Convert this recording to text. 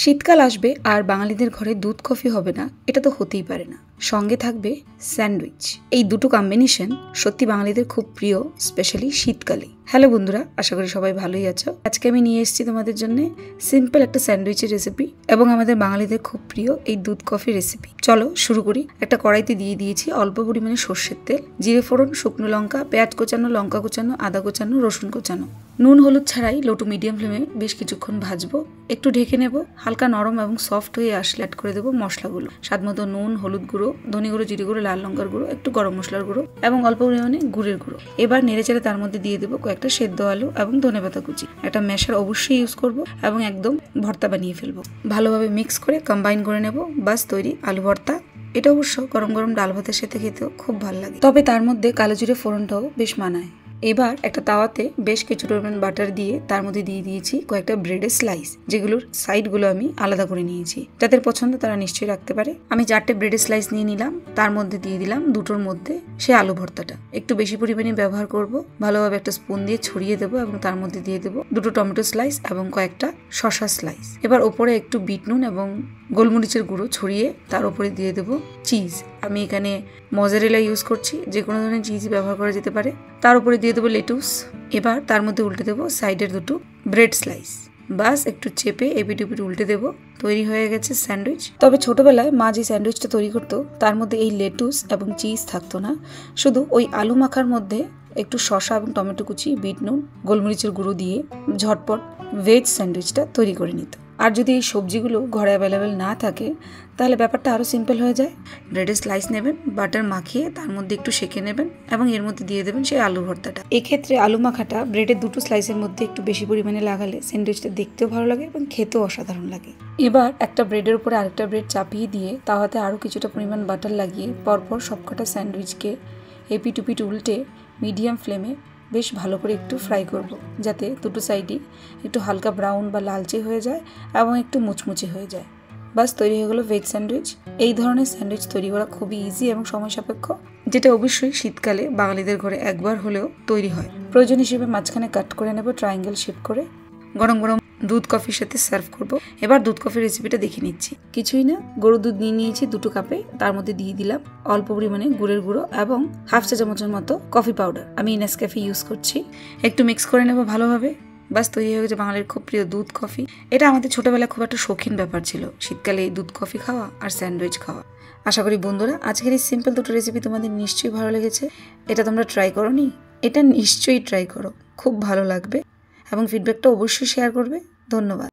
শীতকাল আসবে আর বাঙালিদের ঘরে দুধ কফি হবে না, এটা তো হতেই পারে না। সঙ্গে থাকবে স্যান্ডউইচ। এই দুটো কম্বিনেশন সত্যি বাঙালিদের খুব প্রিয়, স্পেশালি শীতকালে। হ্যালো বন্ধুরা, আশা করি সবাই ভালোই আছো। আজকে আমি নিয়ে এসেছি তোমাদের জন্য সিম্পল একটা স্যান্ডউইচের রেসিপি এবং আমাদের বাঙালিদের খুব প্রিয় এই দুধ কফি রেসিপি। চলো শুরু করি। একটা কড়াইতে দিয়ে দিয়েছি অল্প পরিমাণে সর্ষের তেল, জিরে ফোড়ন, শুকনো লঙ্কা, পেঁয়াজ কোচানো, লঙ্কা কোচানো, আদা কোচানো, রসুন কোচানো। নুন হলুদ ছাড়াই লো টু মিডিয়াম ফ্লেমে বেশ কিছুক্ষণ ভাজবো। একটু ঢেকে নেব। হালকা নরম এবং সফট হয়ে আসলে অ্যাড করে দেবো মশলাগুলো। স্বাদ মতো নুন, হলুদ গুঁড়ো, ধনে গুঁড়ো, জিরে গুঁড়ো, লাল লঙ্কার গুঁড়ো, একটু গরম মশলার গুঁড়ো এবং অল্প পরিমাণে গুড়ের গুঁড়ো। এবার নেড়েচেড়ে তার মধ্যে দিয়ে দেবো কয়েকটা সেদ্ধ আলু এবং ধনেপাতা কুচি। একটা ম্যাশার অবশ্যই ইউজ করব এবং একদম ভর্তা বানিয়ে ফেলবো। ভালোভাবে মিক্স করে কম্বাইন করে নেব। বাস তৈরি আলু ভর্তা। এটা অবশ্য গরম গরম ডাল ভাতের সাথে খেতেও খুব ভালো লাগে, তবে তার মধ্যে কালো জিরে ফোড়নটাও বেশ মানায়। এবার একটা তাওয়াতে বেশ কিছু পরিমাণ বাটার দিয়ে তার মধ্যে দিয়ে দিয়েছি কয়েকটা ব্রেডের স্লাইস, যেগুলোর সাইডগুলো আমি আলাদা করে নিয়েছি। যাদের পছন্দ তারা নিশ্চয়ই রাখতে পারে। আমি 4টে ব্রেডের স্লাইস নিয়ে নিলাম, তার মধ্যে দিয়ে দিলাম দুটোর মধ্যে সে আলু ভর্তাটা। একটু বেশি পরিমাণে ব্যবহার করব। ভালোভাবে একটা স্পুন দিয়ে ছড়িয়ে দেবো এবং তার মধ্যে দিয়ে দেবো দুটো টমেটো স্লাইস এবং কয়েকটা শসা স্লাইস। এবার ওপরে একটু বিট নুন এবং গোলমরিচের গুঁড়ো ছড়িয়ে তার উপরে দিয়ে দেবো চিজ। আমি এখানে মজারেলা ইউজ করছি, যে কোনো ধরনের চিজ ব্যবহার করা যেতে পারে। তার উপরে দিয়ে দেবো লেটুস। এবার তার মধ্যে উল্টে দেবো সাইডের দুটো ব্রেড স্লাইস। বাস একটু চেপে এপিট ওপিট উল্টে দেবো। তৈরি হয়ে গেছে স্যান্ডউইচ। তবে ছোটবেলায় মা যে স্যান্ডউইচটা তৈরি করতো তার মধ্যে এই লেটুস এবং চিজ থাকতো না, শুধু ওই আলু মাখার মধ্যে একটু শসা এবং টমেটো কুচি, বিট নুন, গোলমরিচের গুঁড়ো দিয়ে ঝটপট ভেজ স্যান্ডউইচটা তৈরি করে নিত। আর যদি এই সবজিগুলো ঘরে অ্যাভেলেবেল না থাকে তাহলে ব্যাপারটা আরও সিম্পল হয়ে যায়। ব্রেডের স্লাইস নেবেন, বাটার মাখিয়ে তার মধ্যে একটু সেঁকে নেবেন এবং এর মধ্যে দিয়ে দেবেন সেই আলু ভর্তাটা। এক্ষেত্রে আলু মাখাটা ব্রেডের দুটো স্লাইসের মধ্যে একটু বেশি পরিমাণে লাগালে স্যান্ডউইচটা দেখতেও ভালো লাগে এবং খেতেও অসাধারণ লাগে। এবার একটা ব্রেডের উপরে আরেকটা ব্রেড চাপিয়ে দিয়ে তাওয়াতে আরও কিছুটা পরিমাণ বাটার লাগিয়ে পরপর সবকটা স্যান্ডউইচকে এপিট ওপিট উল্টে মিডিয়াম ফ্লেমে বেশ ভালো করে একটু ফ্রাই করব, যাতে দুটো সাইডই একটু হালকা ব্রাউন বা লালচে হয়ে যায় এবং একটু মুচমুচে হয়ে যায়। বাস তৈরি হয়ে গেলো ভেজ স্যান্ডউইচ। এই ধরনের স্যান্ডউইচ তৈরি করা খুবই ইজি এবং সময় সাপেক্ষ, যেটা অবশ্যই শীতকালে বাঙালিদের ঘরে একবার হলেও তৈরি হয়। প্রয়োজন হিসেবে মাঝখানে কাট করে নেব ট্রায়াঙ্গেল শেপ করে। গরম গরম দুধ কফির সাথে সার্ভ করব। এবার দুধ কফির রেসিপিটা দেখে নিচ্ছি। কিছুই না, গরুর দুধ নিয়ে নিয়েছি 2 কাপে। তার মধ্যে দিয়ে দিলাম অল্প পরিমাণে গুড়ের গুঁড়ো এবং হাফ চা চামচের মতো কফি পাউডার। আমি নেসক্যাফে ইউজ করছি। একটু মিক্স করে নেব ভালোভাবে। বাস তৈরি হয়ে গেছে বাঙালির খুব প্রিয় দুধ কফি। এটা আমাদের ছোটবেলায় খুব একটা শৌখিন ব্যাপার ছিল, শীতকালে এই দুধ কফি খাওয়া আর স্যান্ডউইচ খাওয়া। আশা করি বন্ধুরা আজকের এই সিম্পল দুটো রেসিপি তোমাদের নিশ্চয়ই ভালো লেগেছে। এটা তোমরা ট্রাই করো নি? এটা নিশ্চয়ই ট্রাই করো, খুব ভালো লাগবে এবং ফিডব্যাকটা অবশ্যই শেয়ার করবে। ধন্যবাদ।